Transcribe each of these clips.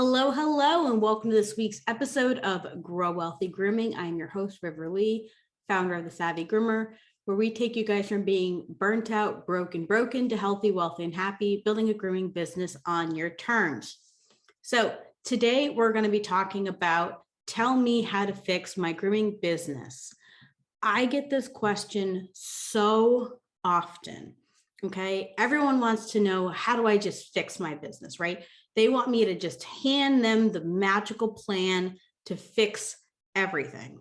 Hello, hello, and welcome to this week's episode of Grow Wealthy Grooming. I'm your host, River Lee, founder of the Savvy Groomer, where we take you guys from being burnt out, broken to healthy, wealthy, and happy, building a grooming business on your terms. So today we're going to be talking about tell me how to fix my grooming business. I get this question so often. Okay. Everyone wants to know, how do I just fix my business, right? They want me to just hand them the magical plan to fix everything.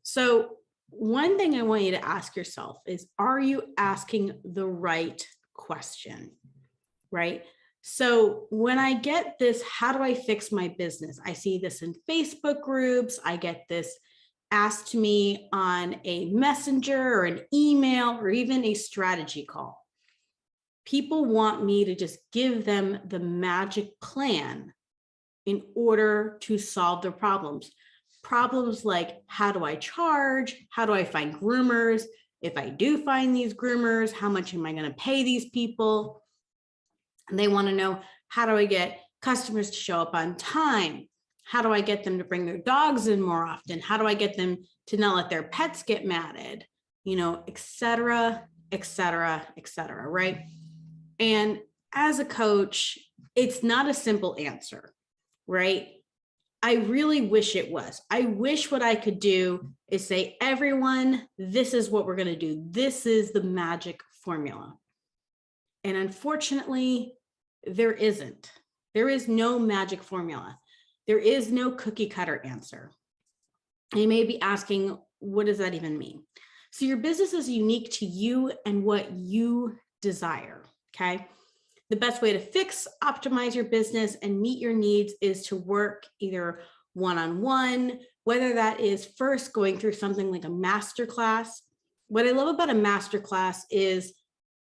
So one thing I want you to ask yourself is, are you asking the right question, right? So when I get this, how do I fix my business? I see this in Facebook groups. I get this asked to me on a messenger or an email or even a strategy call. People want me to just give them the magic plan in order to solve their problems. Problems like, how do I charge? How do I find groomers? If I do find these groomers, how much am I going to pay these people? And they want to know, how do I get customers to show up on time? How do I get them to bring their dogs in more often? How do I get them to not let their pets get matted? Et cetera, et cetera, et cetera, right? And as a coach, it's not a simple answer, right? I really wish it was. I wish what I could do is say, everyone, this is what we're going to do. This is the magic formula. And unfortunately, there isn't. There is no magic formula. There is no cookie cutter answer. And you may be asking, what does that even mean? So your business is unique to you and what you desire. Okay. The best way to fix, optimize your business and meet your needs is to work either one-on-one, whether that is first going through something like a masterclass. What I love about a masterclass is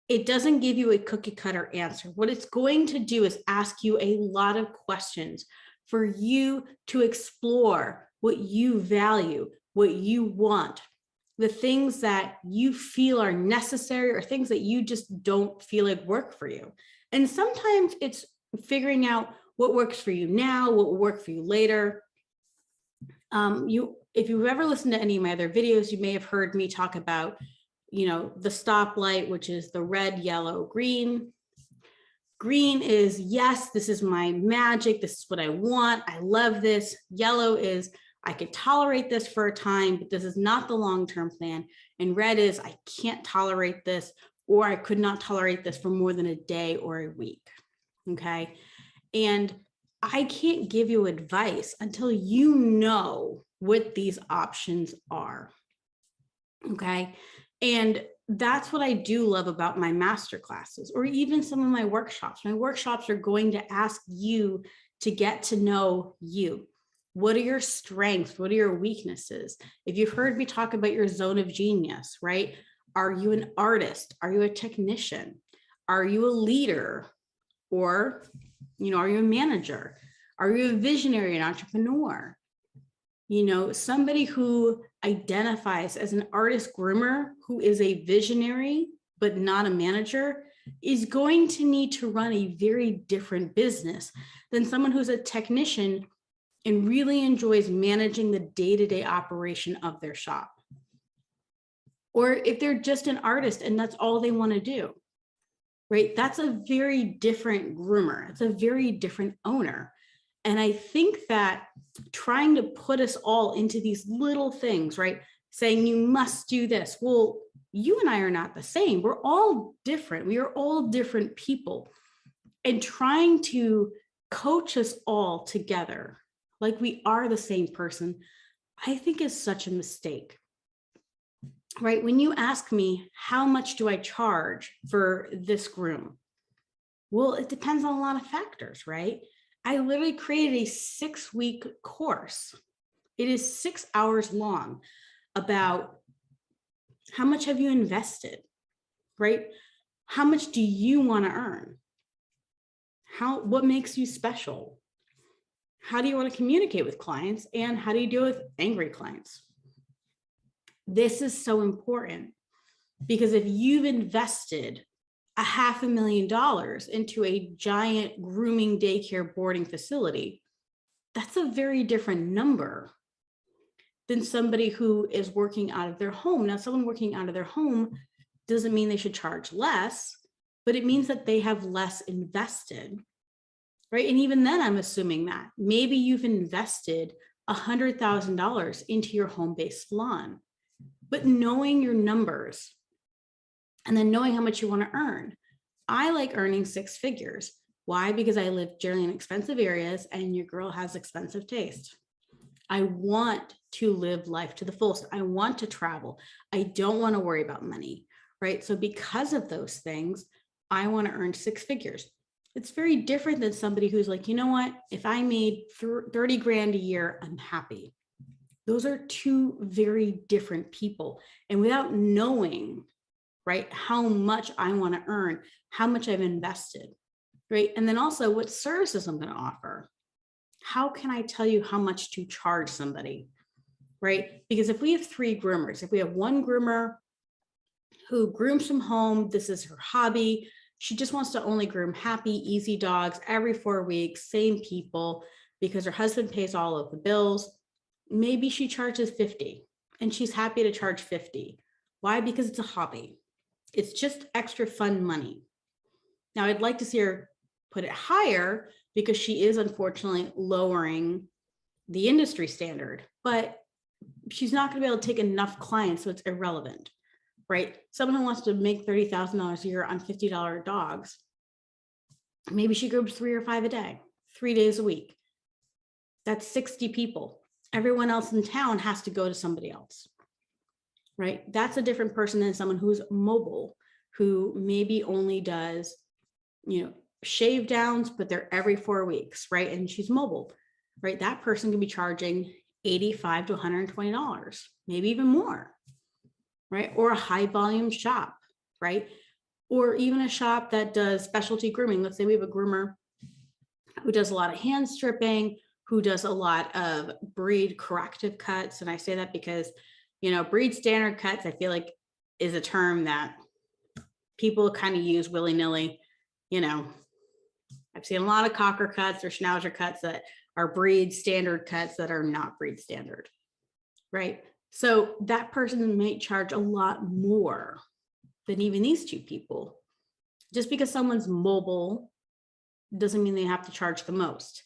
it doesn't give you a cookie cutter answer. What it's going to do is ask you a lot of questions for you to explore what you value, what you want, the things that you feel are necessary or things that you just don't feel like work for you. And sometimes it's figuring out what works for you now, what will work for you later. If you've ever listened to any of my other videos, you may have heard me talk about, the stoplight, which is the red, yellow, green. Green is, yes, this is my magic. This is what I want. I love this. Yellow is, I could tolerate this for a time, but this is not the long-term plan. And red is, I can't tolerate this, or I could not tolerate this for more than a day or a week. Okay. And I can't give you advice until you know what these options are. Okay. And that's what I do love about my master classes, or even some of my workshops. My workshops are going to ask you to get to know you. What are your strengths? What are your weaknesses? If you've heard me talk about your zone of genius, right? Are you an artist? Are you a technician? Are you a leader? Or, are you a manager? Are you a visionary, an entrepreneur? Somebody who identifies as an artist groomer, who is a visionary, but not a manager, is going to need to run a very different business than someone who's a technician and really enjoys managing the day-to-day operation of their shop. Or if they're just an artist and that's all they want to do, right? That's a very different groomer. It's a very different owner. And I think that trying to put us all into these little things, right? Saying you must do this. Well, you and I are not the same. We're all different. We are all different people. And trying to coach us all together like we are the same person, I think is such a mistake, right? When you ask me, how much do I charge for this groom? Well, it depends on a lot of factors, right? I literally created a 6-week course. It is 6 hours long about how much have you invested, right? How much do you want to earn? What makes you special? How do you want to communicate with clients? And how do you deal with angry clients? This is so important because if you've invested $500,000 into a giant grooming daycare boarding facility, that's a very different number than somebody who is working out of their home. Now, someone working out of their home doesn't mean they should charge less, but it means that they have less invested, right? And even then, I'm assuming that maybe you've invested $100,000 into your home-based salon, but knowing your numbers and then knowing how much you want to earn. I like earning six figures. Why? Because I live generally in expensive areas and your girl has expensive taste. I want to live life to the fullest. I want to travel. I don't want to worry about money, right? So because of those things, I want to earn six figures. It's very different than somebody who's like, you know what? If I made 30 grand a year, I'm happy. Those are two very different people. And without knowing, right, how much I want to earn, how much I've invested, right? And then also what services I'm going to offer. How can I tell you how much to charge somebody, right? Because if we have three groomers, if we have one groomer who grooms from home, this is her hobby, she just wants to only groom happy, easy dogs every 4 weeks, same people, because her husband pays all of the bills, maybe she charges 50 and she's happy to charge 50. Why? Because it's a hobby. It's just extra fun money. Now, I'd like to see her put it higher because she is unfortunately lowering the industry standard, but she's not going to be able to take enough clients, so it's irrelevant, right? Someone who wants to make $30,000 a year on $50 dogs, maybe she grooms 3 or 5 a day, 3 days a week. That's 60 people. Everyone else in town has to go to somebody else, right? That's a different person than someone who's mobile, who maybe only does, shave downs, but they're every 4 weeks, right? And she's mobile, right? That person can be charging $85 to $120, maybe even more, right? Or a high volume shop, right? Or even a shop that does specialty grooming. Let's say we have a groomer who does a lot of hand stripping, who does a lot of breed corrective cuts. And I say that because, breed standard cuts, I feel like is a term that people kind of use willy-nilly. I've seen a lot of cocker cuts or schnauzer cuts that are breed standard cuts that are not breed standard, right? So that person may charge a lot more than even these two people. Just because someone's mobile doesn't mean they have to charge the most.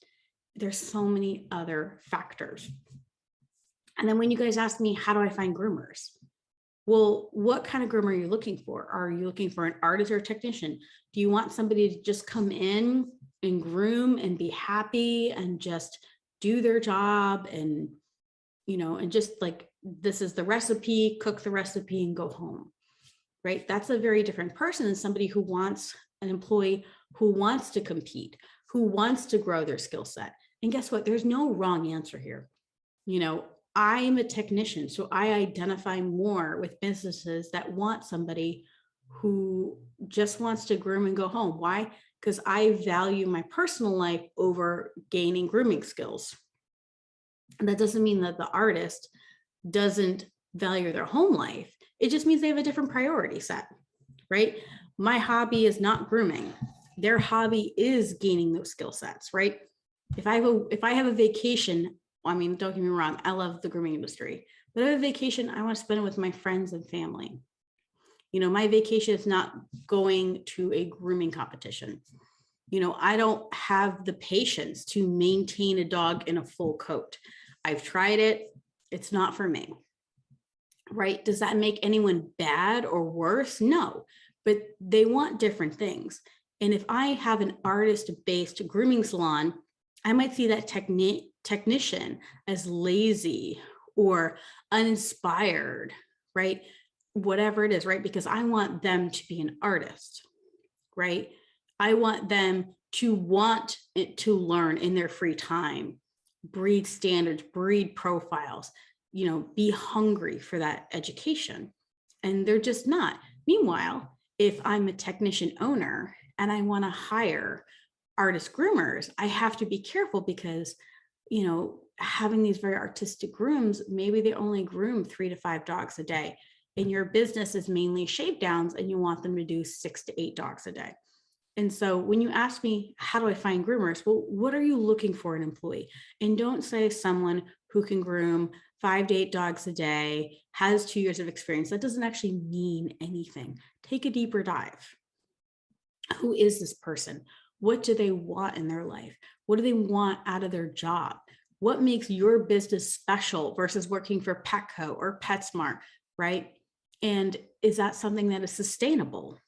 There's so many other factors. And then when you guys ask me, how do I find groomers? Well, what kind of groomer are you looking for? Are you looking for an artist or a technician? Do you want somebody to just come in and groom and be happy and just do their job and, and just like, this is the recipe, cook the recipe and go home, right? That's a very different person than somebody who wants an employee who wants to compete, who wants to grow their skill set. And guess what? There's no wrong answer here. I'm a technician, so I identify more with businesses that want somebody who just wants to groom and go home. Why? Because I value my personal life over gaining grooming skills. And that doesn't mean that the artist doesn't value their home life. It just means they have a different priority set, right? My hobby is not grooming. Their hobby is gaining those skill sets, right? If I have a vacation, don't get me wrong, I love the grooming industry, but if I have a vacation, I want to spend it with my friends and family. My vacation is not going to a grooming competition. I don't have the patience to maintain a dog in a full coat. I've tried it. It's not for me, right? Does that make anyone bad or worse? No, but they want different things. And if I have an artist-based grooming salon, I might see that technician as lazy or uninspired, right? Whatever it is, right? Because I want them to be an artist, right? I want them to want it to learn in their free time, breed standards, breed profiles, be hungry for that education. And they're just not. Meanwhile, if I'm a technician owner and I want to hire artist groomers, I have to be careful because, having these very artistic grooms, maybe they only groom 3 to 5 dogs a day. and your business is mainly shave downs and you want them to do 6 to 8 dogs a day. And so when you ask me, how do I find groomers? Well, what are you looking for in an employee? And don't say someone who can groom 5 to 8 dogs a day, has 2 years of experience. That doesn't actually mean anything. Take a deeper dive. Who is this person? What do they want in their life? What do they want out of their job? What makes your business special versus working for Petco or PetSmart, right? And is that something that is sustainable,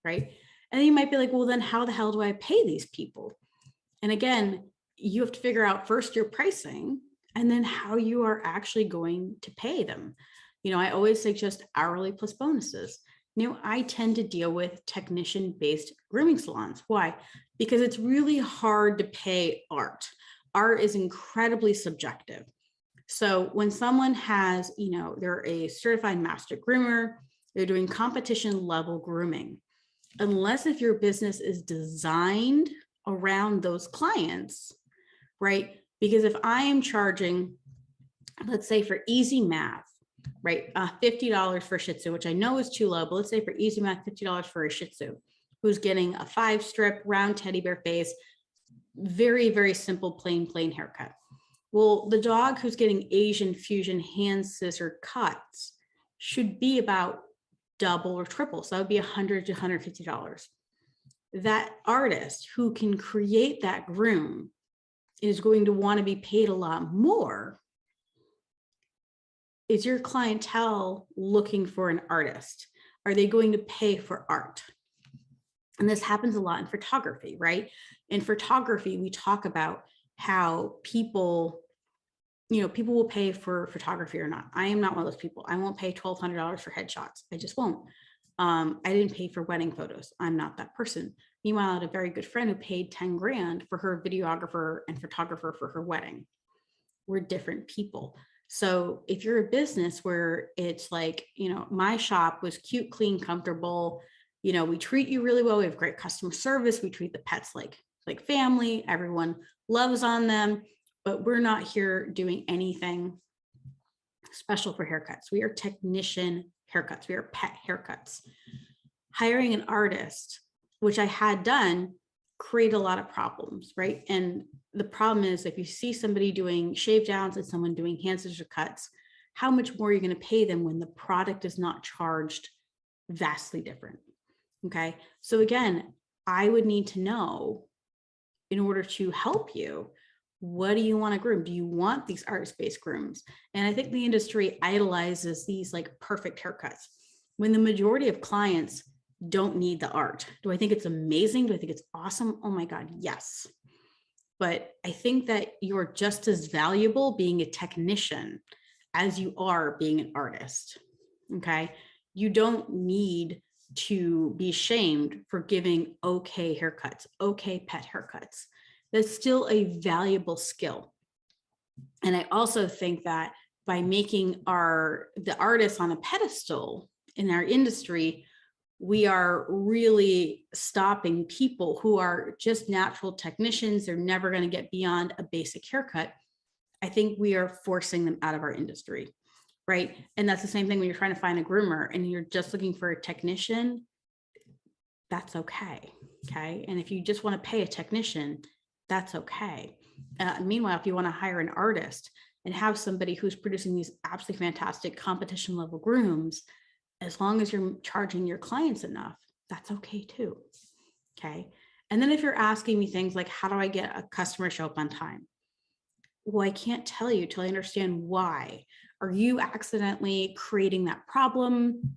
right? And then you might be like, well, then how the hell do I pay these people? And again, you have to figure out first your pricing and then how you are actually going to pay them. I always suggest hourly plus bonuses. I tend to deal with technician-based grooming salons. Why? Because it's really hard to pay art. Art is incredibly subjective. So when someone has, they're a certified master groomer, they're doing competition level grooming. Unless if your business is designed around those clients, right? Because if I am charging, let's say for easy math, right, $50 for Shih Tzu, which I know is too low, but let's say for easy math, $50 for a Shih Tzu, who's getting a 5-strip round teddy bear face, very, very simple, plain haircut. Well, the dog who's getting Asian fusion hand scissor cuts should be about double or triple. So that would be $100 to $150. That artist who can create that groom is going to want to be paid a lot more. Is your clientele looking for an artist? Are they going to pay for art? And this happens a lot in photography, right? In photography, we talk about how people will pay for photography or not. I am not one of those people. I won't pay $1,200 for headshots. I just won't. I didn't pay for wedding photos. I'm not that person. Meanwhile, I had a very good friend who paid 10 grand for her videographer and photographer for her wedding. We're different people. So if you're a business where it's like, my shop was cute, clean, comfortable, we treat you really well. We have great customer service. We treat the pets like family. Everyone loves on them, but we're not here doing anything special for haircuts. We are technician haircuts. We are pet haircuts. Hiring an artist, which I had done, create a lot of problems, right? And the problem is if you see somebody doing shave downs and someone doing hand scissor cuts, how much more are you going to pay them when the product is not charged vastly different? Okay. So again, I would need to know, in order to help you, what do you want to groom? Do you want these artist-based grooms? And I think the industry idolizes these like perfect haircuts when the majority of clients don't need the art. Do I think it's amazing? Do I think it's awesome? Oh my God, yes. But I think that you're just as valuable being a technician as you are being an artist. Okay. You don't need to be shamed for giving okay haircuts, okay pet haircuts. That's still a valuable skill. And I also think that by making the artists on a pedestal in our industry, we are really stopping people who are just natural technicians. They're never going to get beyond a basic haircut. I think we are forcing them out of our industry, right? And that's the same thing when you're trying to find a groomer and you're just looking for a technician. That's okay. Okay. And if you just want to pay a technician, that's okay. Meanwhile, if you want to hire an artist and have somebody who's producing these absolutely fantastic competition level grooms, as long as you're charging your clients enough, that's okay too. Okay. And then if you're asking me things like, how do I get a customer to show up on time? Well, I can't tell you till I understand why. Are you accidentally creating that problem?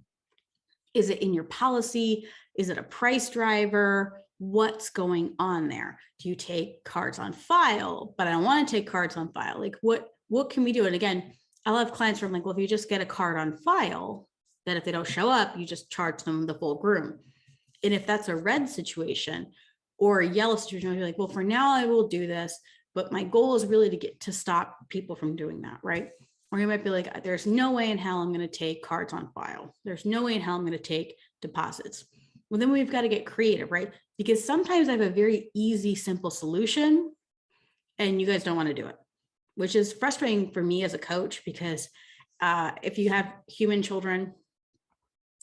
Is it in your policy? Is it a price driver? What's going on there? Do you take cards on file? But I don't want to take cards on file. Like what can we do? And again, I'll have clients where I'm like, well, if you just get a card on file, that if they don't show up, you just charge them the full groom. And if that's a red situation or a yellow situation, you're like, well, for now I will do this, but my goal is really to stop people from doing that, right? Or you might be like, there's no way in hell I'm going to take cards on file. There's no way in hell I'm going to take deposits. Well, then we've got to get creative, right? Because sometimes I have a very easy, simple solution and you guys don't want to do it, which is frustrating for me as a coach because if you have human children,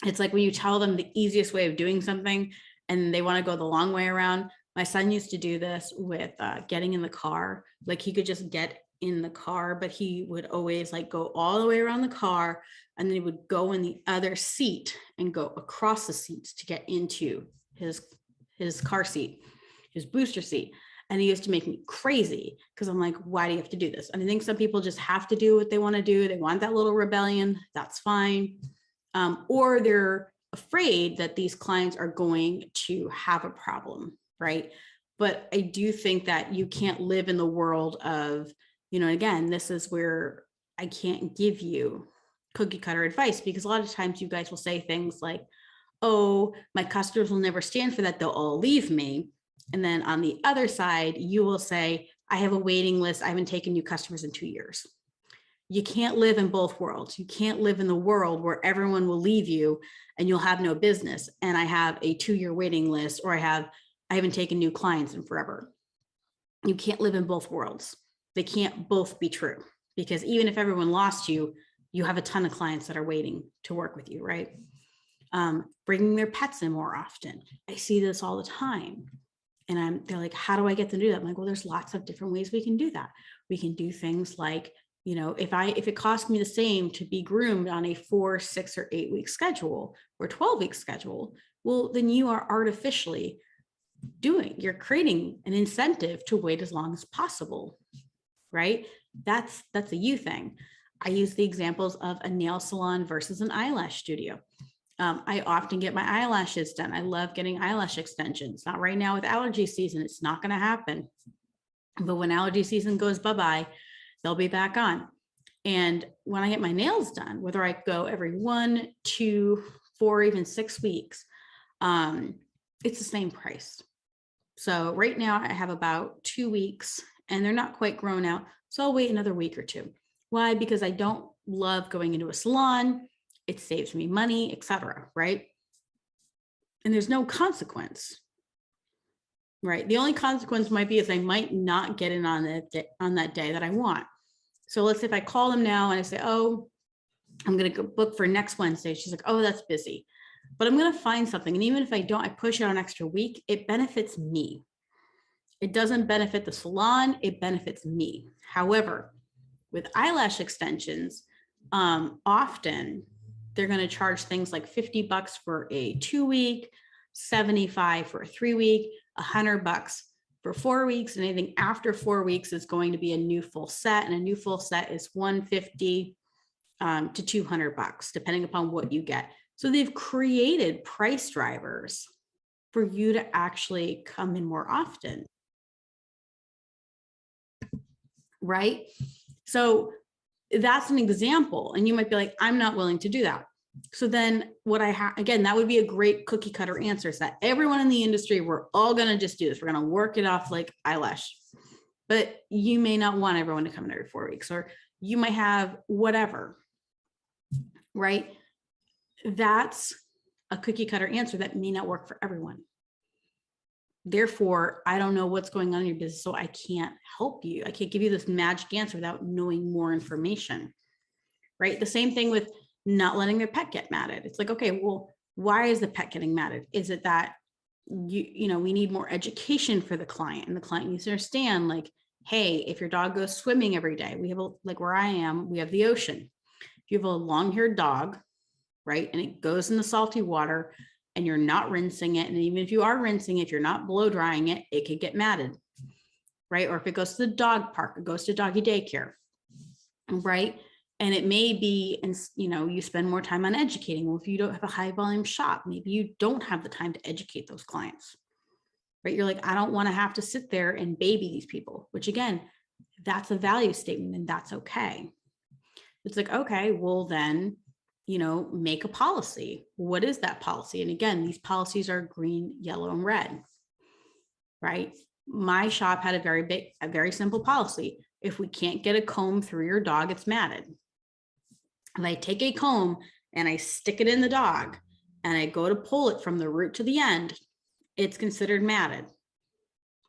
It's like when you tell them the easiest way of doing something and they want to go the long way around. My son used to do this with getting in the car. Like he could just get in the car, but he would always like go all the way around the car, and then he would go in the other seat and go across the seats to get into his car seat, his booster seat. And he used to make me crazy because I'm like, why do you have to do this? And I think some people just have to do what they want to do. They want that little rebellion. That's fine. Or they're afraid that these clients are going to have a problem, right? But I do think that you can't live in the world of, again, this is where I can't give you cookie cutter advice, because a lot of times you guys will say things like, oh, my customers will never stand for that. They'll all leave me. And then on the other side, you will say, I have a waiting list. I haven't taken new customers in 2 years. You can't live in both worlds. You can't live in the world where everyone will leave you and you'll have no business. And I have a 2-year waiting list, or I haven't taken new clients in forever. You can't live in both worlds. They can't both be true, because even if everyone lost you, you have a ton of clients that are waiting to work with you, right? Bringing their pets in more often. I see this all the time. And they're like, how do I get them to do that? I'm like, well, there's lots of different ways we can do that. We can do things like, if it costs me the same to be groomed on a 4, 6, or 8 week schedule or 12-week schedule, well, then you are artificially you're creating an incentive to wait as long as possible, right? That's a you thing. I use the examples of a nail salon versus an eyelash studio. I often get my eyelashes done. I love getting eyelash extensions. Not right now with allergy season. It's not going to happen. But when allergy season goes bye-bye, they'll be back on. And when I get my nails done, whether I go every 1, 2, 4, even 6 weeks, it's the same price. So right now I have about 2 weeks and they're not quite grown out. So I'll wait another week or 2. Why? Because I don't love going into a salon. It saves me money, etc. Right? And there's no consequence, right? The only consequence might be is I might not get in on that day that I want. So let's say if I call them now and I say, oh, I'm going to book for next Wednesday. She's like, oh, that's busy, but I'm going to find something. And even if I don't, I push it on an extra week. It benefits me. It doesn't benefit the salon. It benefits me. However, with eyelash extensions, often they're going to charge things like $50 for a 2-week, $75 for a 3-week, $100 for 4 weeks, and anything after 4 weeks is going to be a new full set, and a new full set is $150 to $200, depending upon what you get. So they've created price drivers for you to actually come in more often, right? So that's an example, and you might be like, I'm not willing to do that. So then what I have, again, that would be a great cookie cutter answer, is that everyone in the industry, we're all going to just do this. We're going to work it off like eyelash, but you may not want everyone to come in every 4 weeks, or you might have whatever, right? That's a cookie cutter answer that may not work for everyone. Therefore, I don't know what's going on in your business, so I can't help you. I can't give you this magic answer without knowing more information, right? The same thing with not letting their pet get matted. It's like, okay, well, why is the pet getting matted? Is it that we need more education for the client, and the client needs to understand, like, hey, if your dog goes swimming every day, we have like where I am, we have the ocean. If you have a long-haired dog, right, and it goes in the salty water and you're not rinsing it, and even if you are rinsing it, if you're not blow drying it, it could get matted, right? Or if it goes to the dog park, it goes to doggy daycare, right? And it may be, and you spend more time on educating. Well, if you don't have a high volume shop, maybe you don't have the time to educate those clients, right? You're like, I don't want to have to sit there and baby these people, which again, that's a value statement, and that's okay. It's like, okay, well then, make a policy. What is that policy? And again, these policies are green, yellow, and red, right? My shop had a very simple policy. If we can't get a comb through your dog, it's matted. And I take a comb and I stick it in the dog and I go to pull it from the root to the end, it's considered matted.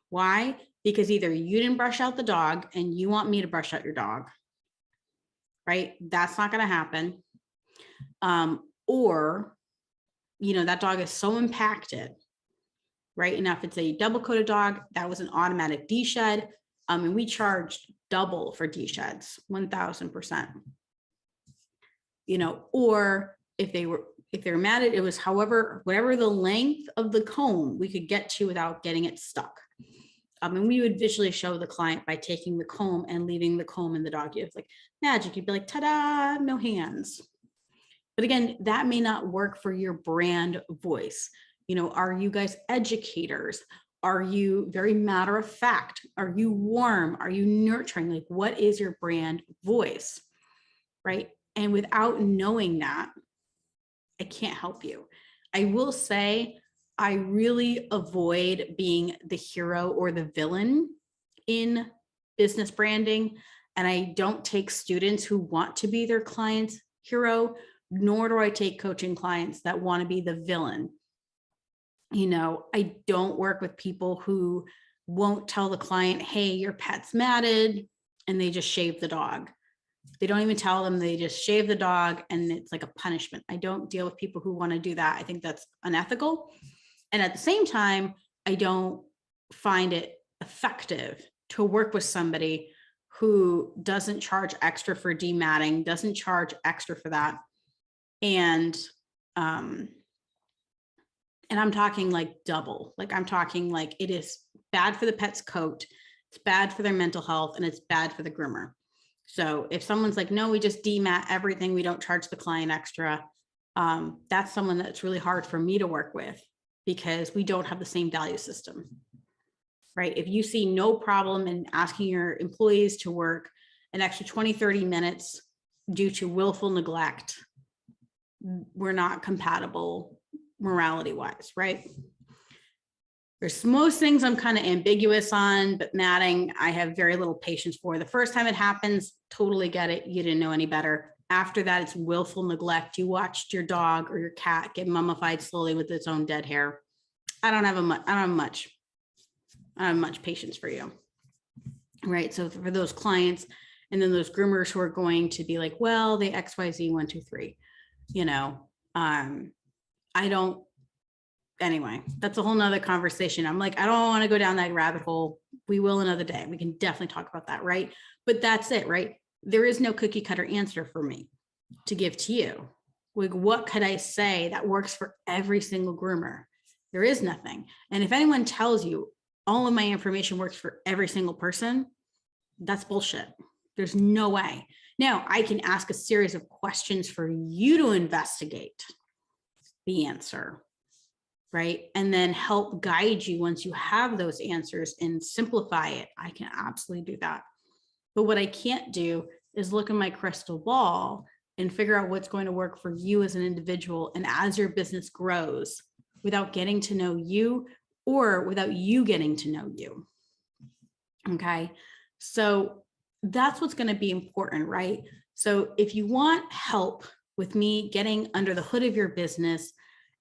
Why? Because either you didn't brush out the dog and you want me to brush out your dog, right? That's not going to happen. Or that dog is so impacted, right? And if it's a double coated dog, that was an automatic deshed. And we charged double for desheds, 1000%. Or if they were matted, it was whatever the length of the comb we could get to without getting it stuck. And we would visually show the client by taking the comb and leaving the comb in the dog. It's like magic. You'd be like, ta-da, no hands. But again, that may not work for your brand voice. Are you guys educators? Are you very matter of fact? Are you warm? Are you nurturing? Like, what is your brand voice, right? And without knowing that, I can't help you. I will say, I really avoid being the hero or the villain in business branding. And I don't take students who want to be their client's hero, nor do I take coaching clients that want to be the villain. I don't work with people who won't tell the client, hey, your pet's matted, and they just shave the dog. They don't even tell them, they just shave the dog and it's like a punishment. I don't deal with people who want to do that. I think that's unethical. And at the same time, I don't find it effective to work with somebody who doesn't charge extra for dematting, doesn't charge extra for that. And I'm talking like double, like I'm talking like it is bad for the pet's coat, it's bad for their mental health, and it's bad for the groomer. So if someone's like, no, we just demat everything, we don't charge the client extra, that's someone that's really hard for me to work with because we don't have the same value system, right? If you see no problem in asking your employees to work an extra 20, 30 minutes due to willful neglect, we're not compatible morality wise, right? There's most things I'm kind of ambiguous on, but matting, I have very little patience for. The first time it happens, totally get it. You didn't know any better. After that, it's willful neglect. You watched your dog or your cat get mummified slowly with its own dead hair. I don't have much patience for you, right? So for those clients, and then those groomers who are going to be like, well, they XYZ 1, 2, 3, I don't, anyway, that's a whole nother conversation. I'm like, I don't want to go down that rabbit hole. We will another day. We can definitely talk about that, right? But that's it, right? There is no cookie cutter answer for me to give to you. Like, what could I say that works for every single groomer? There is nothing. And if anyone tells you all of my information works for every single person, that's bullshit. There's no way. Now, I can ask a series of questions for you to investigate the answer, right? And then help guide you once you have those answers and simplify it. I can absolutely do that. But what I can't do is look in my crystal ball and figure out what's going to work for you as an individual and as your business grows without getting to know you or without you getting to know you. Okay. So that's what's going to be important, right? So if you want help with me getting under the hood of your business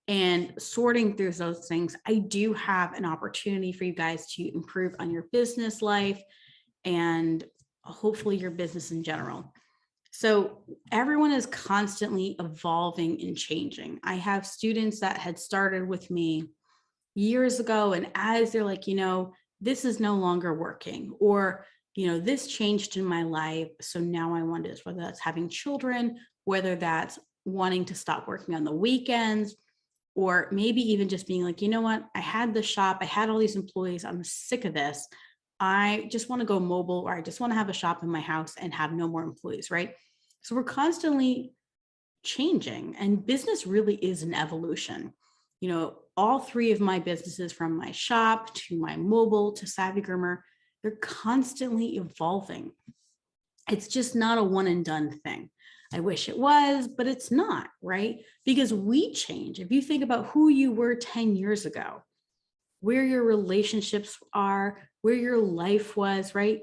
and sorting through those things, I do have an opportunity for you guys to improve on your business life and hopefully your business in general. So everyone is constantly evolving and changing. I have students that had started with me years ago, and as they're like, this is no longer working, or, this changed in my life. So now I want this, whether that's having children, whether that's wanting to stop working on the weekends, or maybe even just being like, what, I had the shop, I had all these employees, I'm sick of this. I just want to go mobile, or I just want to have a shop in my house and have no more employees, right? So we're constantly changing, and business really is an evolution. All three of my businesses, from my shop to my mobile to Savvy Groomer, they're constantly evolving. It's just not a one and done thing. I wish it was, but it's not, right? Because we change. If you think about who you were 10 years ago, where your relationships are, where your life was, right?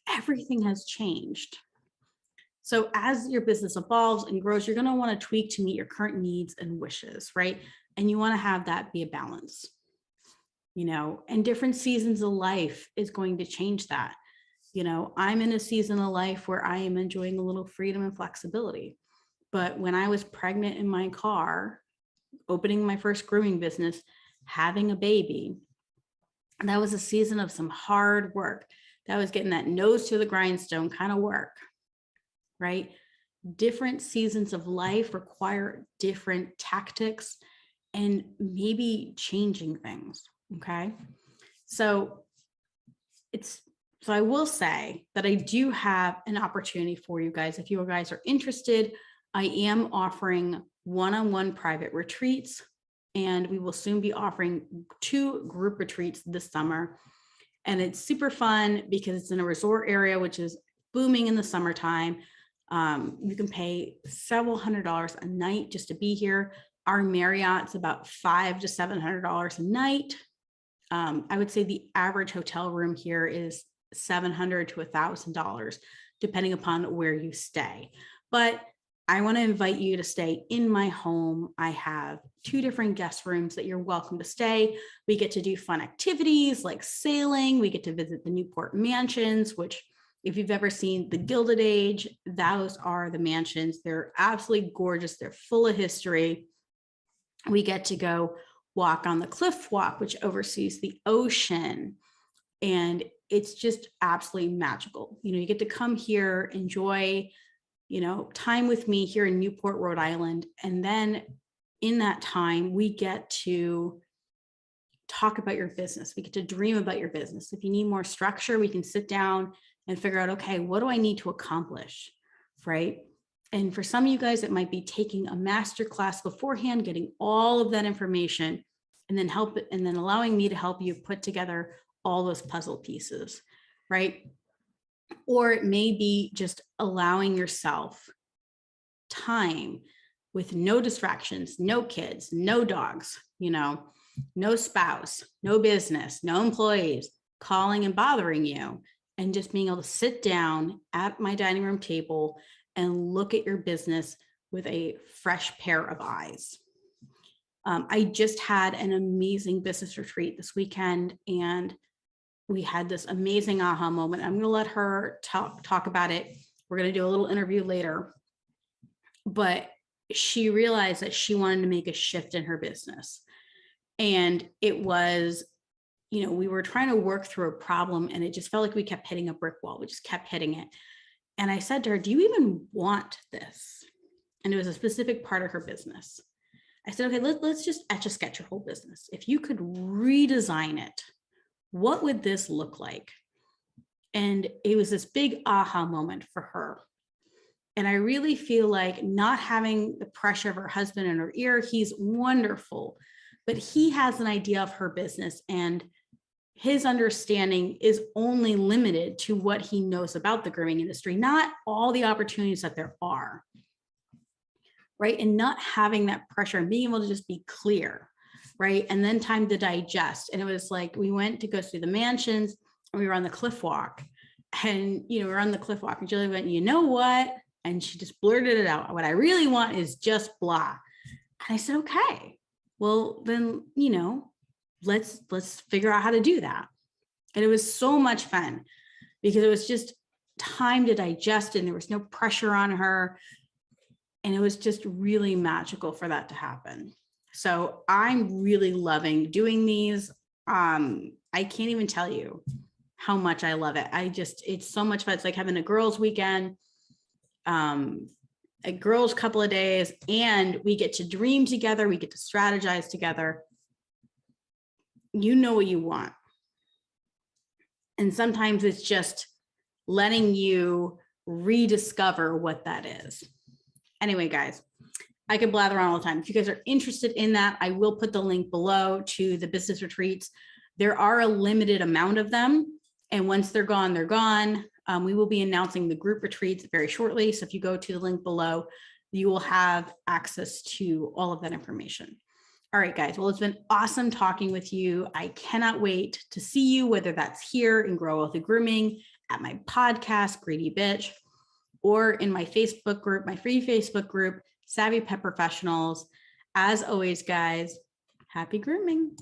Everything has changed. So as your business evolves and grows, you're going to want to tweak to meet your current needs and wishes, right? And you want to have that be a balance, and different seasons of life is going to change that. I'm in a season of life where I am enjoying a little freedom and flexibility. But when I was pregnant in my car opening my first grooming business, having a baby. And that was a season of some hard work. That was getting that nose to the grindstone kind of work, right? Different seasons of life require different tactics and maybe changing things. Okay. So I will say that I do have an opportunity for you guys. If you guys are interested, I am offering one-on-one private retreats, and we will soon be offering 2 group retreats this summer. And it's super fun because it's in a resort area, which is booming in the summertime. You can pay several $100s a night just to be here. Our Marriott's about $500 to $700 a night. I would say the average hotel room here is $700 to $1,000, depending upon where you stay. But I want to invite you to stay in my home. I have 2 different guest rooms that you're welcome to stay. We get to do fun activities like sailing. We get to visit the Newport mansions, which if you've ever seen The Gilded Age, those are the mansions. They're absolutely gorgeous. They're full of history. We get to go walk on the cliff walk, which oversees the ocean. And it's just absolutely magical. You get to come here, enjoy, time with me here in Newport, Rhode Island. And then in that time, we get to talk about your business. We get to dream about your business. If you need more structure, we can sit down and figure out, okay, what do I need to accomplish, right? And for some of you guys, it might be taking a master class beforehand, getting all of that information, and then allowing me to help you put together all those puzzle pieces, right? Or it may be just allowing yourself time with no distractions, no kids, no dogs, no spouse, no business, no employees calling and bothering you, and just being able to sit down at my dining room table and look at your business with a fresh pair of eyes. I just had an amazing business retreat this weekend, and we had this amazing aha moment. I'm going to let her talk about it. We're going to do a little interview later, but she realized that she wanted to make a shift in her business. And it was, we were trying to work through a problem, and it just felt like we kept hitting a brick wall. We just kept hitting it. And I said to her, do you even want this? And it was a specific part of her business. I said, okay, let's just etch a sketch your whole business. If you could redesign it, what would this look like? And it was this big aha moment for her. And I really feel like not having the pressure of her husband in her ear, he's wonderful, but he has an idea of her business, and his understanding is only limited to what he knows about the grooming industry, not all the opportunities that there are, right? And not having that pressure and being able to just be clear, right? And then time to digest. And it was like, we went to go see the mansions, and we were on the cliff walk, and, we were on the cliff walk, and Julie went, you know what? And she just blurted it out. What I really want is just blah. And I said, okay, well then, let's figure out how to do that. And it was so much fun because it was just time to digest, and there was no pressure on her. And it was just really magical for that to happen. So I'm really loving doing these. I can't even tell you how much I love it. It's so much fun. It's like having a girls' weekend, a girls' couple of days, and we get to dream together. We get to strategize together. You know what you want. And sometimes it's just letting you rediscover what that is. Anyway, guys, I could blather on all the time. If you guys are interested in that, I will put the link below to the business retreats. There are a limited amount of them, and once they're gone, they're gone. We will be announcing the group retreats very shortly. So if you go to the link below, you will have access to all of that information. All right, guys. Well, it's been awesome talking with you. I cannot wait to see you, whether that's here in Grow Wealthy Grooming, at my podcast, Greedy Bitch, or in my Facebook group, my free Facebook group, Savvy Pet Professionals. As always, guys, happy grooming.